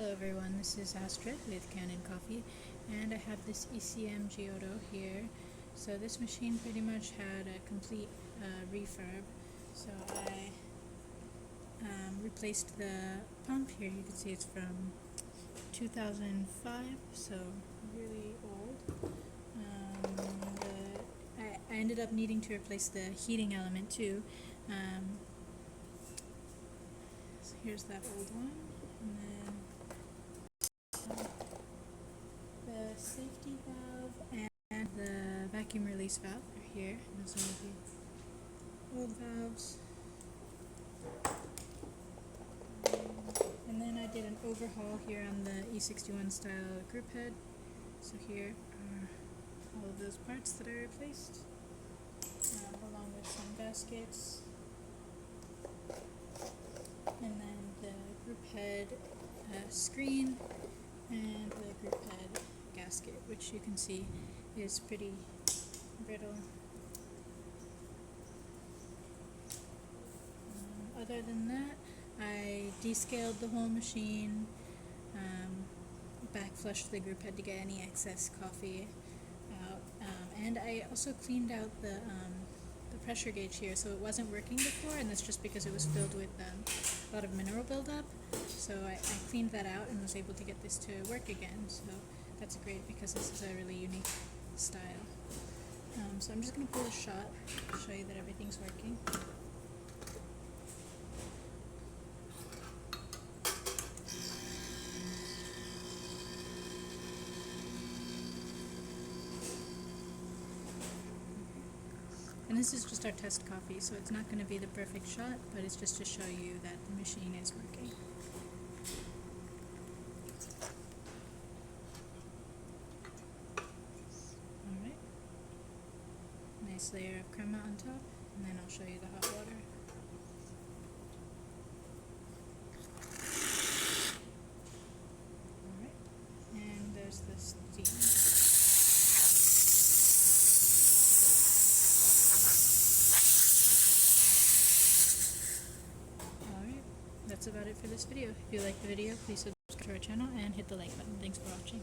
Hello everyone, this is Astrid with Kanen Coffee, and I have this ECM Giotto here. So this machine pretty much had a complete refurb. So I replaced the pump here. You can see it's from 2005, so really old. I ended up needing to replace the heating element too. So here's that old one, and then the safety valve and the vacuum release valve are here. Those are the old valves. And then I did an overhaul here on the E61 style group head. So here are all of those parts that I replaced, along with some gaskets. And then the group head screen and the group head gasket, which you can see is pretty brittle. Other than that, I descaled the whole machine, back flushed the group head to get any excess coffee out, and I also cleaned out the pressure gauge here, so it wasn't working before, and that's just because it was filled with a lot of mineral buildup. So I cleaned that out and was able to get this to work again, so that's great because this is a really unique style. So I'm just going to pull a shot to show you that everything's working. And this is just our test coffee, so it's not going to be the perfect shot, but it's just to show you that the machine is working. Alright. Nice layer of crema on top, and then I'll show you the hot water. Alright. And there's the steam. That's about it for this video. If you like the video, please subscribe to our channel and hit the like button. Thanks for watching.